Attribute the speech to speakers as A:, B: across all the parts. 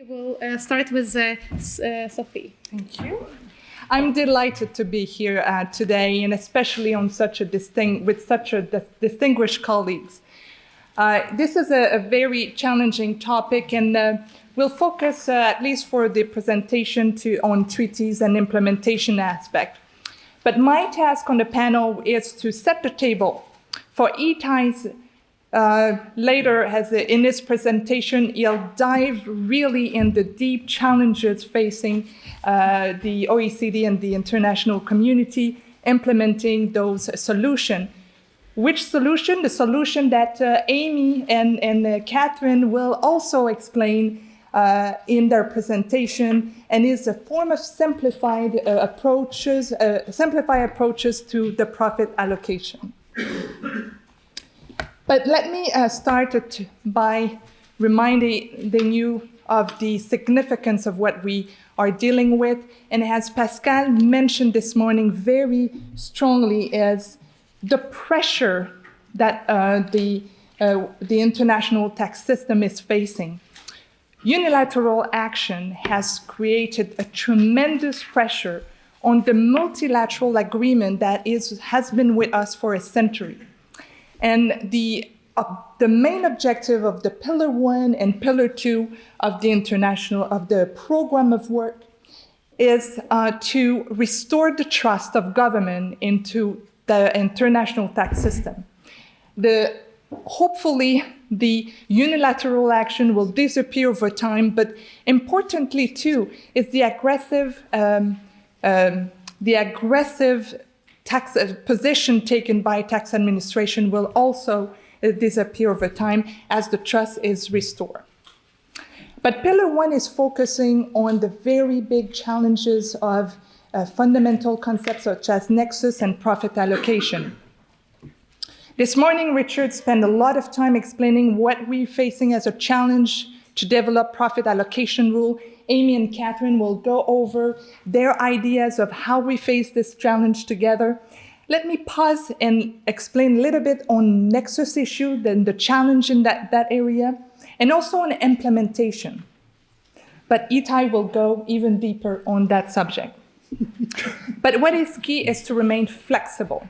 A: We'll start with Sophie.
B: Thank you. I'm delighted to be here today, and especially on with such a distinguished colleagues. This is a very challenging topic, and we'll focus, at least for the presentation, on treaties and implementation aspect. But my task on the panel is to set the table for Itai's. Later, in his presentation, he'll dive really in the deep challenges facing the OECD and the international community implementing those solutions. Which solution? The solution that Amy and Catherine will also explain in their presentation, and is a form of simplified approaches to the profit allocation. But let me start by reminding you of the significance of what we are dealing with. And as Pascal mentioned this morning very strongly, is the pressure that the international tax system is facing. Unilateral action has created a tremendous pressure on the multilateral agreement that has been with us for a century. And the main objective of the Pillar 1 and Pillar 2 of the program of work is to restore the trust of government into the international tax system. Hopefully, the unilateral action will disappear over time, but importantly too, is the aggressive tax position taken by tax administration will also disappear over time as the trust is restored. But Pillar 1 is focusing on the very big challenges of fundamental concepts such as nexus and profit allocation. This morning, Richard spent a lot of time explaining what we're facing as a challenge to develop profit allocation rule. Amy and Catherine will go over their ideas of how we face this challenge together. Let me pause and explain a little bit on nexus issue, then the challenge in that area, and also on implementation. But Itai will go even deeper on that subject. But what is key is to remain flexible.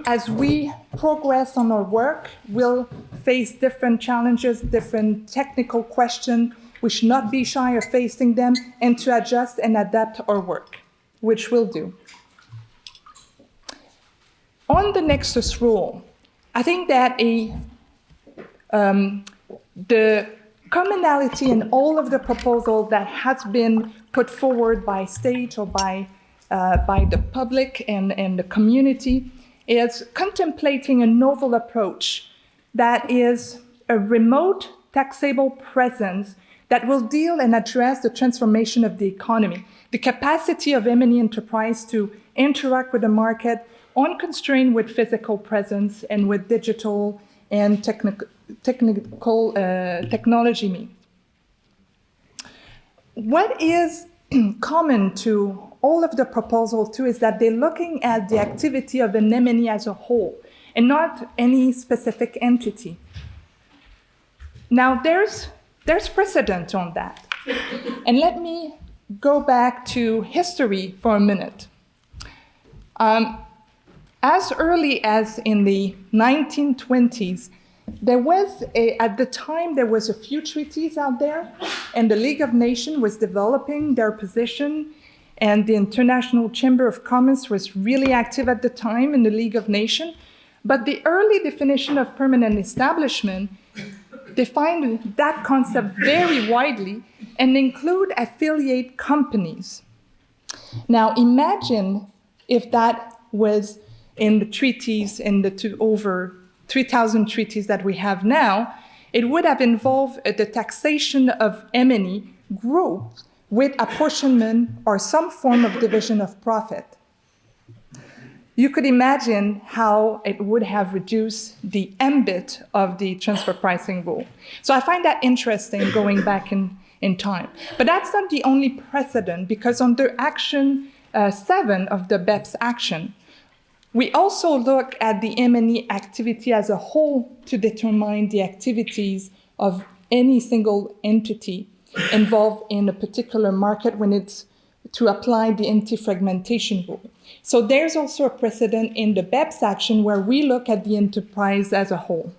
B: As we progress on our work, we'll face different challenges, different technical questions. We should not be shy of facing them and to adjust and adapt our work, which we'll do. On the nexus rule, I think that the commonality in all of the proposals that has been put forward by state or by the public and the community is contemplating a novel approach that is a remote taxable presence that will deal and address the transformation of the economy, the capacity of M&E enterprise to interact with the market unconstrained with physical presence and with digital and technology means. What is common to all of the proposals too is that they're looking at the activity of an M&E as a whole and not any specific entity. Now there's precedent on that. And let me go back to history for a minute. As early as in the 1920s, at the time, there was a few treaties out there, and the League of Nations was developing their position, and the International Chamber of Commerce was really active at the time in the League of Nations. But the early definition of permanent establishment defined that concept very widely and include affiliate companies. Now imagine if that was in the treaties, in the over 3,000 treaties that we have now, it would have involved the taxation of M&E groups with apportionment or some form of division of profit. You could imagine how it would have reduced the ambit of the transfer pricing rule. So I find that interesting going back in time. But that's not the only precedent, because under Action 7 of the BEPS action, we also look at the M&E activity as a whole to determine the activities of any single entity involved in a particular market when it's to apply the anti-fragmentation rule. So there's also a precedent in the BEPS action where we look at the enterprise as a whole.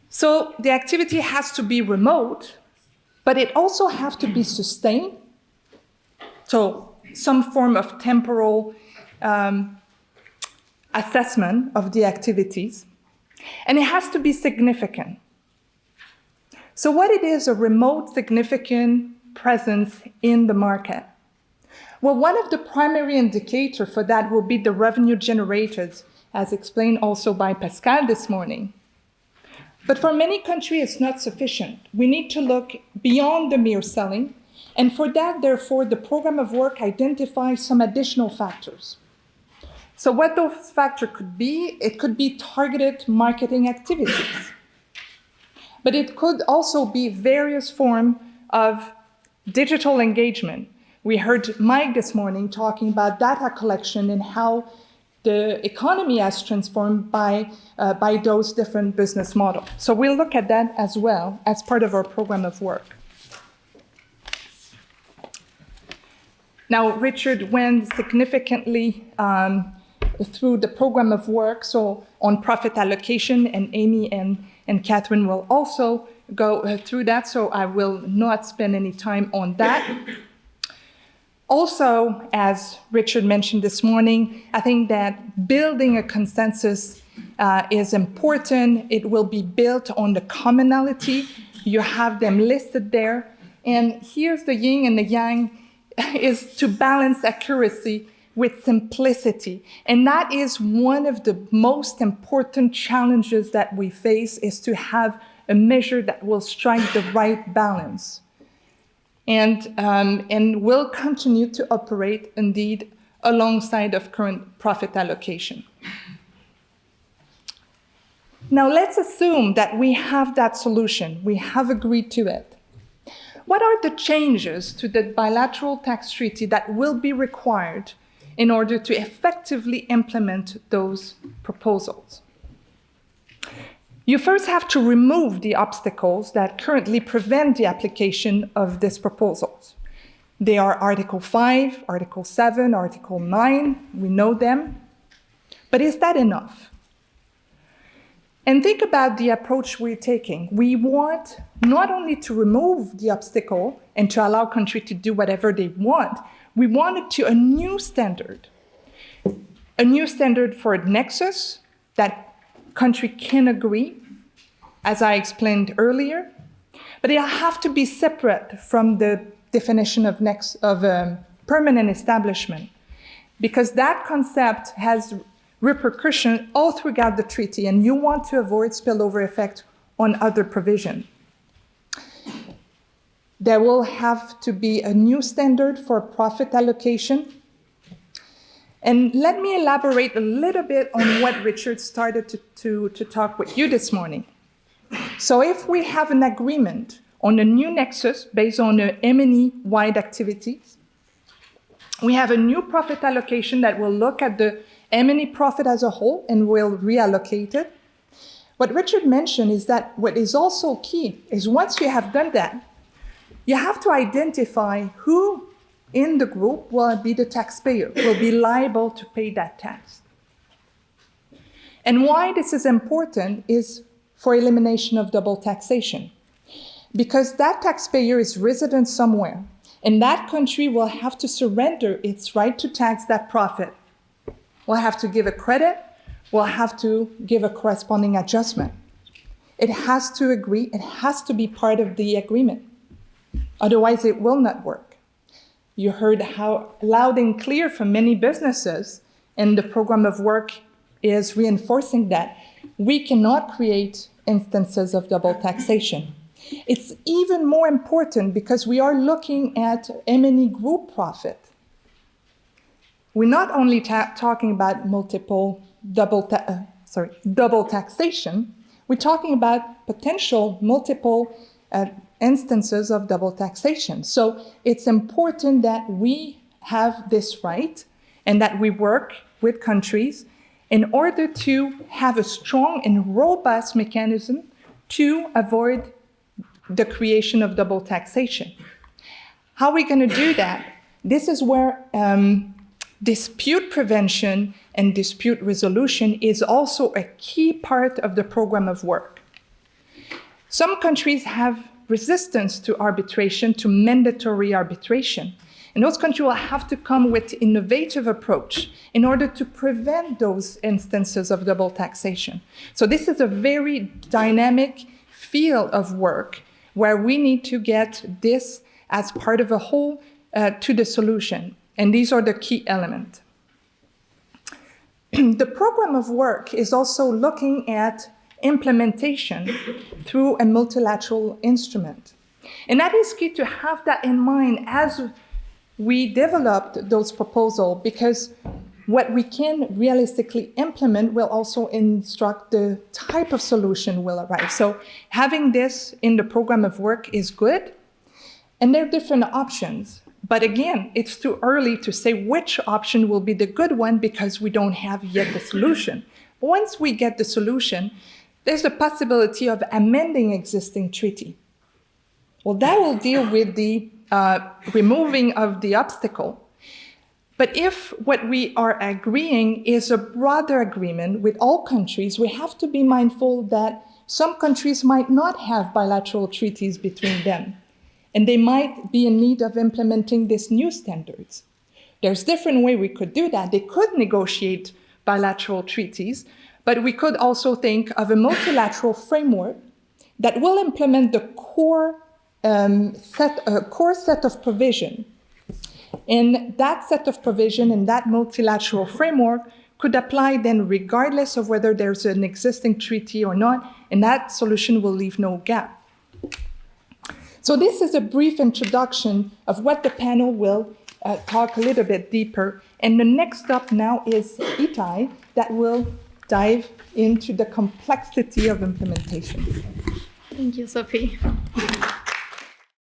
B: So the activity has to be remote, but it also has to be sustained. So some form of temporal assessment of the activities. And it has to be significant. So what it is a remote significant presence in the market? Well, one of the primary indicators for that will be the revenue generated, as explained also by Pascal this morning. But for many countries, it's not sufficient. We need to look beyond the mere selling. And for that, therefore, the program of work identifies some additional factors. So what those factors could be, it could be targeted marketing activities. But it could also be various forms of digital engagement. We heard Mike this morning talking about data collection and how the economy has transformed by those different business models. So we'll look at that as well as part of our program of work. Now, Richard went significantly through the program of work, so on profit allocation, and Amy and Catherine will also go through that, so I will not spend any time on that. Also, as Richard mentioned this morning, I think that building a consensus is important. It will be built on the commonality. You have them listed there. And here's the yin and the yang, is to balance accuracy with simplicity. And that is one of the most important challenges that we face, is to have a measure that will strike the right balance. And will continue to operate, indeed, alongside of current profit allocation. Now, let's assume that we have that solution. We have agreed to it. What are the changes to the bilateral tax treaty that will be required in order to effectively implement those proposals? You first have to remove the obstacles that currently prevent the application of these proposals. They are Article 5, Article 7, Article 9, we know them. But is that enough? And think about the approach we're taking. We want not only to remove the obstacle and to allow countries to do whatever they want, we want it to a new standard for a nexus that country can agree, as I explained earlier, but it have to be separate from the definition of permanent establishment, because that concept has repercussions all throughout the treaty, and you want to avoid spillover effect on other provisions. There will have to be a new standard for profit allocation. And let me elaborate a little bit on what Richard started to talk with you this morning. So if we have an agreement on a new nexus based on the M&E-wide activities, we have a new profit allocation that will look at the M&E profit as a whole and will reallocate it. What Richard mentioned is that what is also key is once you have done that, you have to identify who in the group will be the taxpayer, will be liable to pay that tax. And why this is important is for elimination of double taxation. Because that taxpayer is resident somewhere, and that country will have to surrender its right to tax that profit. Will have to give a credit, will have to give a corresponding adjustment. It has to agree, it has to be part of the agreement. Otherwise, it will not work. You heard how loud and clear from many businesses, and the program of work is reinforcing that. We cannot create instances of double taxation. It's even more important because we are looking at M&E group profit. We're not only talking about double taxation, we're talking about potential multiple instances of double taxation. So it's important that we have this right and that we work with countries in order to have a strong and robust mechanism to avoid the creation of double taxation. How are we going to do that? This is where dispute prevention and dispute resolution is also a key part of the program of work. Some countries have resistance to arbitration, to mandatory arbitration. And those countries will have to come with innovative approach in order to prevent those instances of double taxation. So this is a very dynamic field of work where we need to get this as part of a whole to the solution. And these are the key elements. The program of work is also looking at implementation through a multilateral instrument. And that is key to have that in mind as we developed those proposals, because what we can realistically implement will also instruct the type of solution will arrive. So having this in the program of work is good, and there are different options. But again, it's too early to say which option will be the good one because we don't have yet the solution. But once we get the solution, there's a possibility of amending existing treaty. Well, that will deal with the removing of the obstacle. But if what we are agreeing is a broader agreement with all countries, we have to be mindful that some countries might not have bilateral treaties between them, and they might be in need of implementing these new standards. There's different ways we could do that. They could negotiate bilateral treaties, but we could also think of a multilateral framework that will implement the core set of provision. And that set of provision and that multilateral framework could apply then regardless of whether there's an existing treaty or not, and that solution will leave no gap. So this is a brief introduction of what the panel will talk a little bit deeper. And the next stop now is Itai, that will dive into the complexity of implementation.
A: Thank you, Sophie.